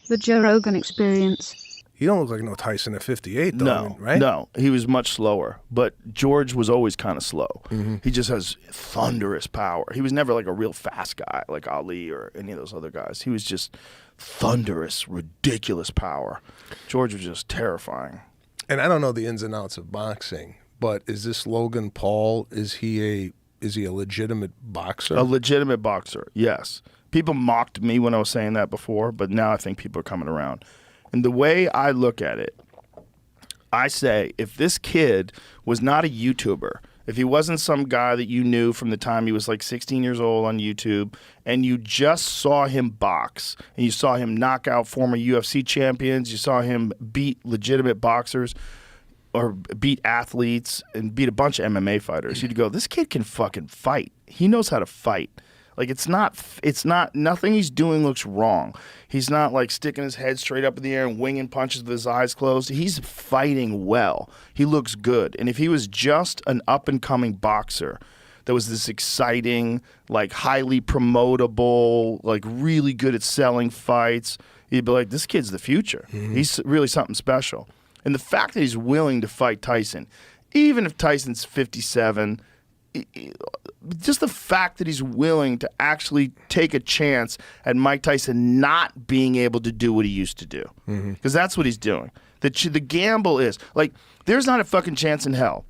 The Joe Rogan Experience. You don't look like no Tyson at 58, though, No, right? no, he was much slower. But George was always kind of slow. He just has thunderous power. He was never like a real fast guy like Ali or any of those other guys. He was just thunderous, ridiculous power. George was just terrifying. And I don't know the ins and outs of boxing, but is this Logan Paul? Is he a legitimate boxer? A legitimate boxer, yes. People mocked me when I was saying that before, but now I think people are coming around. And the way I look at it, I say if this kid was not a YouTuber, if he wasn't some guy that you knew from the time he was like 16 years old on YouTube, and you just saw him box, and you saw him knock out former UFC champions, you saw him beat legitimate boxers, or beat athletes, and beat a bunch of MMA fighters, you'd go, this kid can fucking fight. He knows how to fight. Like, it's not, nothing he's doing looks wrong. He's not like sticking his head straight up in the air and winging punches with his eyes closed. He's fighting well. He looks good. And if he was just an up-and-coming boxer that was this exciting, like highly promotable, like really good at selling fights, you'd be like, this kid's the future. He's really something special. And the fact that he's willing to fight Tyson, even if Tyson's 57, just the fact that he's willing to actually take a chance at Mike Tyson not being able to do what he used to do. Because that's what he's doing. The gamble is, like, there's not a fucking chance in hell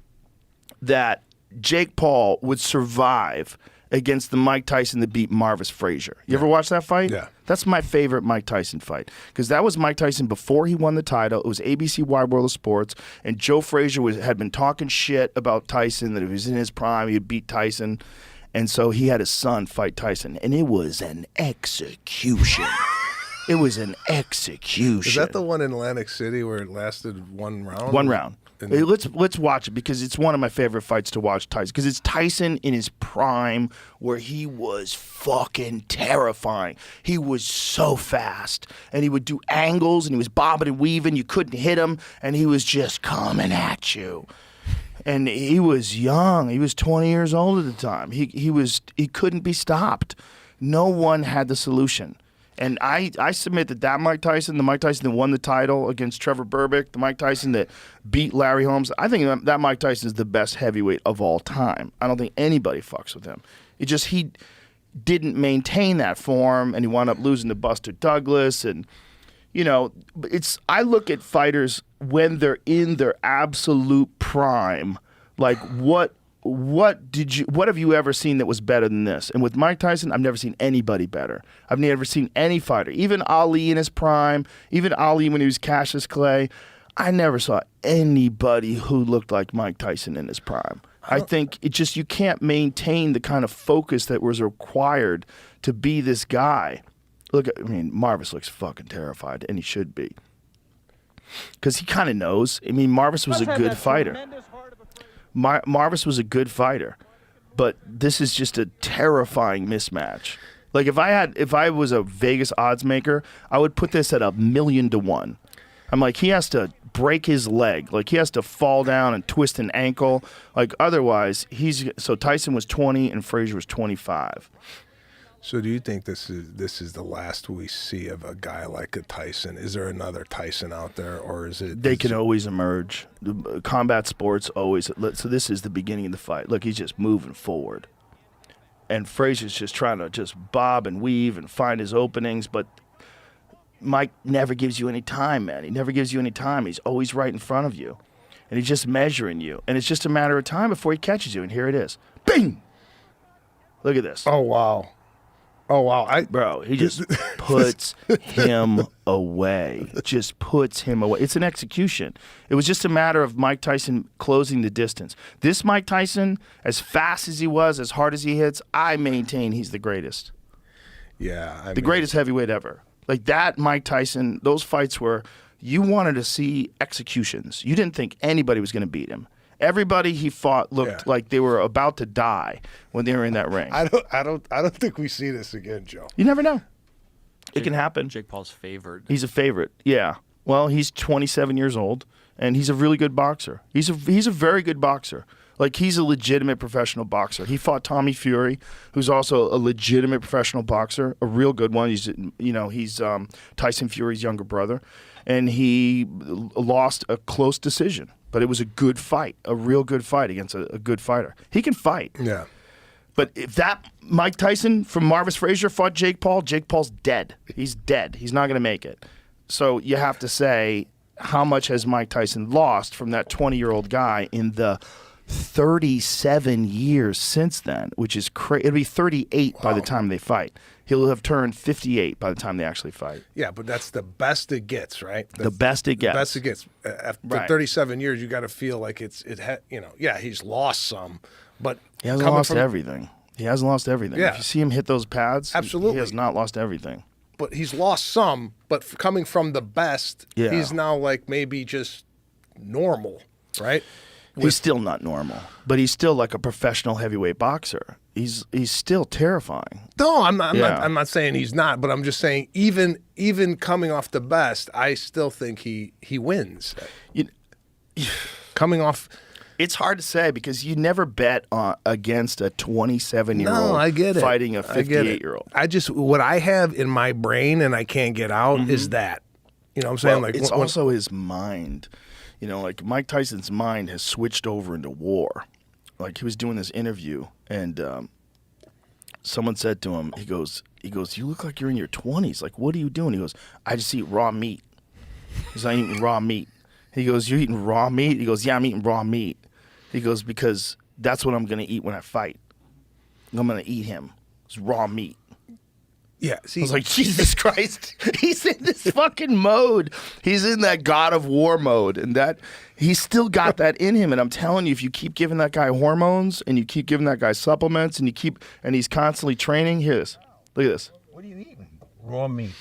that Jake Paul would survive against the Mike Tyson that beat Marvis Frazier. You ever watch that fight? Yeah. That's my favorite Mike Tyson fight, because that was Mike Tyson before he won the title. It was ABC Wide World of Sports, and Joe Frazier had been talking shit about Tyson, that if he was in his prime, he'd beat Tyson. And so he had his son fight Tyson, and it was an execution. It was an execution. Is that the one in Atlantic City where it lasted one round? One round. Hey, let's watch it, because it's one of my favorite fights to watch Tyson, because it's Tyson in his prime where he was fucking terrifying. He was so fast, and he would do angles, and he was bobbing and weaving. You couldn't hit him, and he was just coming at you. And he was young. He was 20 years old at the time. He couldn't be stopped. No one had the solution. And I submit that Mike Tyson, the Mike Tyson that won the title against Trevor Berbick, the Mike Tyson that beat Larry Holmes, I think that Mike Tyson is the best heavyweight of all time. I don't think anybody fucks with him. He didn't maintain that form, and he wound up losing to Buster Douglas. And, you know, I look at fighters when they're in their absolute prime, like what have you ever seen that was better than this? And with Mike Tyson, I've never seen anybody better. I've never seen any fighter, even Ali in his prime, even Ali when he was Cassius Clay. I never saw anybody who looked like Mike Tyson in his prime. I think you can't maintain the kind of focus that was required to be this guy. Marvis looks fucking terrified, and he should be. Because he kind of knows. Marvis was a good fighter. Marvis was a good fighter, but this is just a terrifying mismatch. Like, if I was a Vegas odds maker, I would put this at 1,000,000 to 1. I'm like, he has to break his leg, like he has to fall down and twist an ankle, like otherwise so Tyson was 20 and Frazier was 25. So do you think this is the last we see of a guy like a Tyson? Is there another Tyson out there, or is it? They can always emerge. Combat sports always. So this is the beginning of the fight. Look, he's just moving forward, and Frazier's just trying to just bob and weave and find his openings. But Mike never gives you any time, man. He never gives you any time. He's always right in front of you, and he's just measuring you. And it's just a matter of time before he catches you. And here it is. Bing! Look at this. Oh, wow. Oh, wow. Bro, he just puts him away. Just puts him away. It's an execution. It was just a matter of Mike Tyson closing the distance. This Mike Tyson, as fast as he was, as hard as he hits, I maintain he's the greatest. Yeah. The greatest heavyweight ever. Like that Mike Tyson, those fights where you wanted to see executions. You didn't think anybody was going to beat him. Everybody he fought looked like they were about to die when they were in that ring. I don't think we see this again, Joe. You never know. It can happen. Jake Paul's favored. He's a favorite. Yeah. Well, he's 27 years old, and he's a really good boxer. He's a very good boxer. Like, he's a legitimate professional boxer. He fought Tommy Fury, who's also a legitimate professional boxer, a real good one. He's Tyson Fury's younger brother, and he lost a close decision. But it was a good fight, a real good fight against a good fighter. He can fight. Yeah. But if that Mike Tyson from Marvis Frazier fought Jake Paul's dead. He's dead. He's not going to make it. So you have to say, how much has Mike Tyson lost from that 20-year-old guy in the 37 years since then, which is crazy. It'll be 38 by the time they fight. He'll have turned 58 by the time they actually fight. Yeah, but that's the best it gets, right? The best it gets. The best it gets. After 37 years, you got to feel like he's lost some, but he hasn't lost everything. He hasn't lost everything. Yeah. If you see him hit those pads, absolutely, he has not lost everything. But he's lost some. But coming from the best, he's now like maybe just normal, right? He's still not normal, but he's still like a professional heavyweight boxer. He's still terrifying. No, I'm not saying he's not, but I'm just saying even coming off the best, I still think he wins. Coming off, it's hard to say because you never bet against a 27-year-old no, I get it. Fighting a 58-year-old. I just what I have in my brain and I can't get out is that. You know what I'm saying? Well, it's also his mind. You know, like Mike Tyson's mind has switched over into war. Like, he was doing this interview, and someone said to him, he goes, you look like you're in your 20s. Like, what are you doing? He goes, I just eat raw meat. He's like, I'm eating raw meat. He goes, you're eating raw meat? He goes, yeah, I'm eating raw meat. He goes, because that's what I'm going to eat when I fight. I'm going to eat him. It's raw meat. Yeah, see, I was like, Jesus Christ. He's in this fucking mode. He's in that God of War mode. And that he's still got that in him. And I'm telling you, if you keep giving that guy hormones and you keep giving that guy supplements and he's constantly training, hear this. Look at this. What are you eating? Raw meat.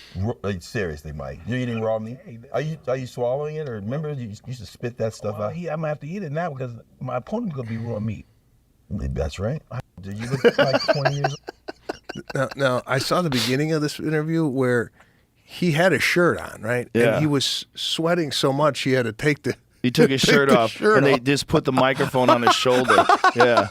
Seriously, Mike. You're eating raw meat? Are you swallowing it? Or remember you used to spit that stuff out? I'm going to have to eat it now because my opponent's going to be raw meat. That's right. Do you look like 20 years old? Now, I saw the beginning of this interview where he had a shirt on, right? Yeah. And he was sweating so much he had to take the He took his shirt off, and they just put the microphone on his shoulder. Yeah.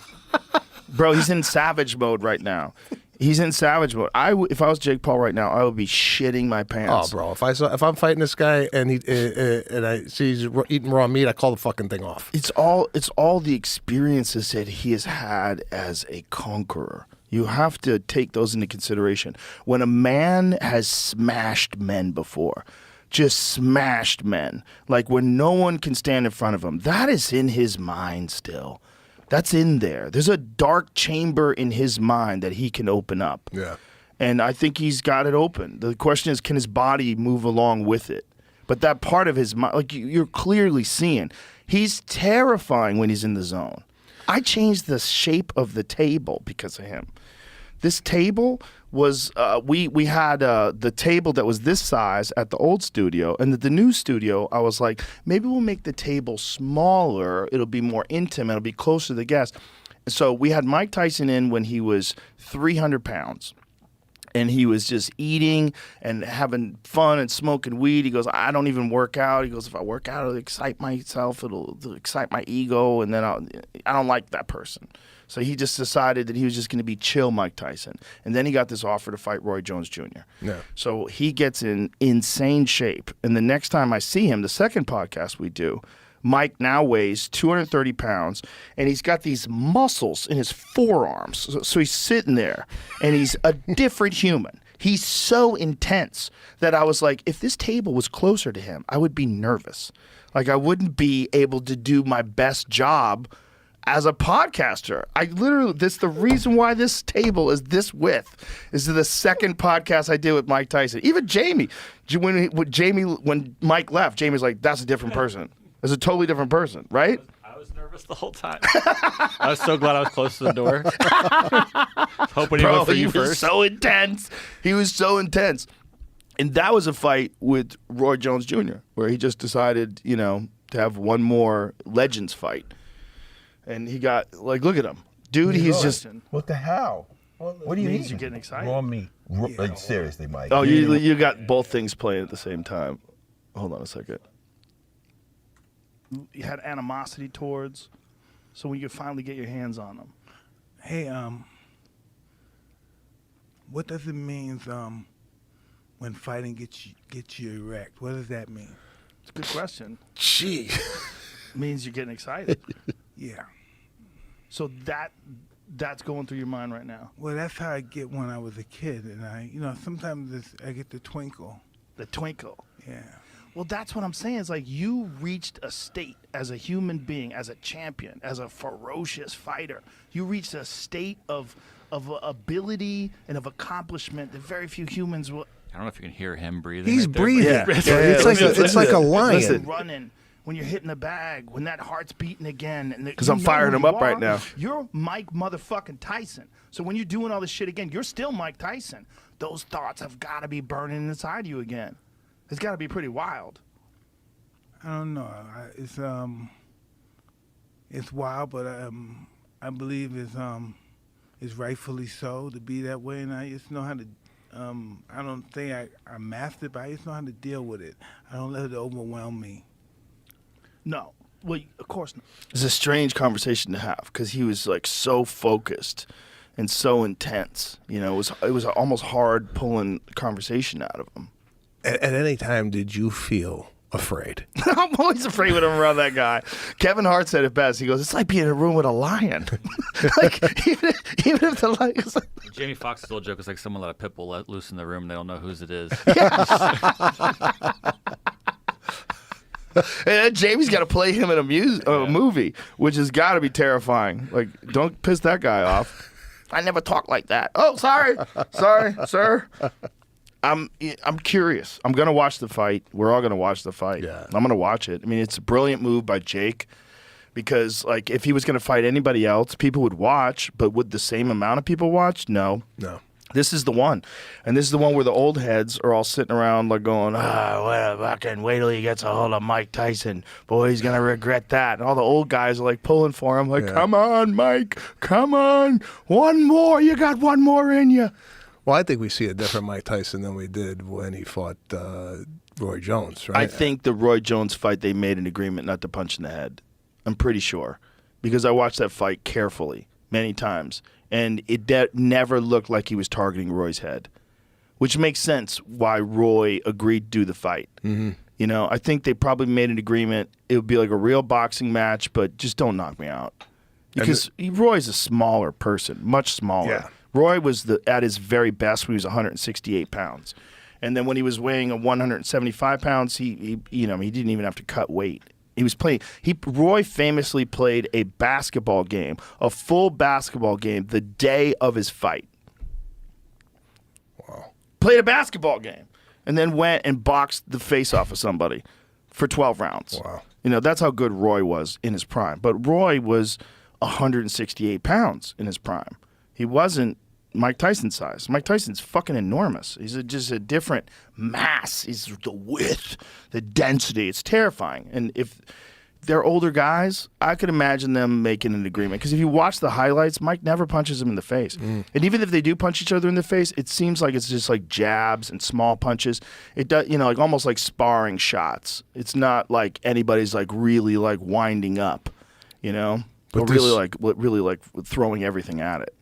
Bro, he's in savage mode right now. He's in savage mode. If I was Jake Paul right now, I would be shitting my pants. Oh, bro! If I'm fighting this guy and I see he's eating raw meat, I call the fucking thing off. It's all the experiences that he has had as a conqueror. You have to take those into consideration. When a man has smashed men before, just smashed men, like when no one can stand in front of him, that is in his mind still. That's in there. There's a dark chamber in his mind that he can open up. Yeah. And I think he's got it open. The question is, can his body move along with it? But that part of his mind, like you're clearly seeing, he's terrifying when he's in the zone. I changed the shape of the table because of him. This table was, we had the table that was this size at the old studio, and at the new studio, I was like, maybe we'll make the table smaller. It'll be more intimate. It'll be closer to the guests. So we had Mike Tyson in when he was 300 pounds. And he was just eating and having fun and smoking weed. He goes, I don't even work out. He goes, if I work out, it'll excite myself. It'll excite my ego. And then I don't like that person. So he just decided that he was just going to be chill Mike Tyson. And then he got this offer to fight Roy Jones Jr. Yeah. So he gets in insane shape. And the next time I see him, the second podcast we do, Mike now weighs 230 pounds, and he's got these muscles in his forearms. So he's sitting there, and he's a different human. He's so intense that I was like, if this table was closer to him, I would be nervous. Like, I wouldn't be able to do my best job as a podcaster. That's the reason why this table is this width. Is the second podcast I did with Mike Tyson. Even Jamie, when Mike left, Jamie's like, that's a different person. It's a totally different person, right? I was nervous the whole time. I was so glad I was close to the door. Hoping he went for you first. He was so intense. He was so intense. And that was a fight with Roy Jones Jr., where he just decided, to have one more Legends fight. And he got, look at him. Dude, he's just... What the hell? What do you mean? You're getting excited? Raw meat. Seriously, Mike. Oh, you got both things playing at the same time. Hold on a second. You had animosity towards... So when you finally get your hands on them. Hey, what does it mean when fighting gets you erect? What does that mean? It's a good question. Gee. It means you're getting excited. Yeah. So that's going through your mind right now. Well, that's how I get when I was a kid, and sometimes I get the twinkle. The twinkle. Yeah. Well, that's what I'm saying. It's like you reached a state as a human being, as a champion, as a ferocious fighter. You reached a state of ability and of accomplishment that very few humans will. I don't know if you can hear him breathing. He's right there, breathing. Yeah. It's like a lion. Listen, running. When you're hitting the bag, when that heart's beating again, and because I'm firing him up right now. You're Mike motherfucking Tyson. So when you're doing all this shit again, you're still Mike Tyson. Those thoughts have got to be burning inside you again. It's got to be pretty wild. I don't know. It's wild, but I believe it's rightfully so to be that way, and I just know how to. I don't think I mastered it, but I just know how to deal with it. I don't let it overwhelm me. No. Well, of course not. It's a strange conversation to have because he was like so focused and so intense. You know, it was almost hard pulling conversation out of him. At any time, did you feel afraid? I'm always afraid when I'm around that guy. Kevin Hart said it best. He goes, "It's like being in a room with a lion." Like even if the lion is like... Jamie Foxx's old joke is like someone let a pit bull let loose in the room and they don't know whose it is. And then Jamie's got to play him in a movie, which has got to be terrifying. Like, don't piss that guy off. I never talk like that. Oh, sorry, sir. I'm curious. I'm gonna watch the fight. We're all gonna watch the fight. Yeah. I'm gonna watch it. I mean, it's a brilliant move by Jake, because like if he was gonna fight anybody else, people would watch, but would the same amount of people watch? No. This is the one. And this is the one where the old heads are all sitting around like going, well, fucking wait till he gets a hold of Mike Tyson. Boy, he's going to regret that. And all the old guys are like pulling for him like, Come on, Mike. Come on. One more. You got one more in you. Well, I think we see a different Mike Tyson than we did when he fought Roy Jones, right? I think the Roy Jones fight, they made an agreement not to punch in the head. I'm pretty sure. Because I watched that fight carefully many times. And it never looked like he was targeting Roy's head, which makes sense why Roy agreed to do the fight. Mm-hmm. You know, I think they probably made an agreement. It would be like a real boxing match, but just don't knock me out. Because Roy's a smaller person, much smaller. Yeah. Roy was at his very best when he was 168 pounds. And then when he was weighing 175 pounds, he didn't even have to cut weight. He was playing. Roy famously played a basketball game, a full basketball game, the day of his fight. Wow. Played a basketball game, and then went and boxed the face off of somebody for 12 rounds. Wow. You know, that's how good Roy was in his prime. But Roy was 168 pounds in his prime. He wasn't Mike Tyson's size. Mike Tyson's fucking enormous. He's just a different mass. He's the width, the density. It's terrifying. And if they're older guys, I could imagine them making an agreement. Because if you watch the highlights, Mike never punches him in the face. And even if they do punch each other in the face, it seems like it's just like jabs and small punches. It does, like almost like sparring shots. It's not like anybody's like really like winding up, But really like throwing everything at it.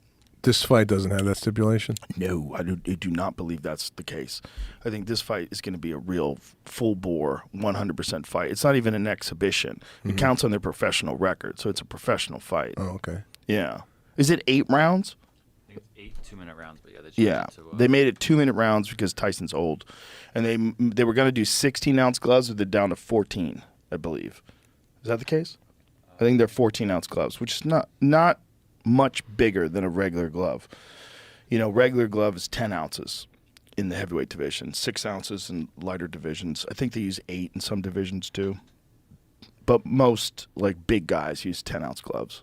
This fight doesn't have that stipulation? No, I do not believe that's the case. I think this fight is going to be a real full-bore, 100% fight. It's not even an exhibition. It counts on their professional record, so it's a professional fight. Oh, okay. Yeah. Is it 8 rounds? I think it's 8 2-minute rounds, but yeah, they changed it to, they made it 2-minute rounds because Tyson's old. And they were going to do 16-ounce gloves, but they're down to 14, I believe. Is that the case? I think they're 14-ounce gloves, which is not much bigger than a regular glove. Regular glove is 10 ounces in the heavyweight division, 6 ounces in lighter divisions. I think they use 8 in some divisions too. But most like big guys use 10-ounce gloves.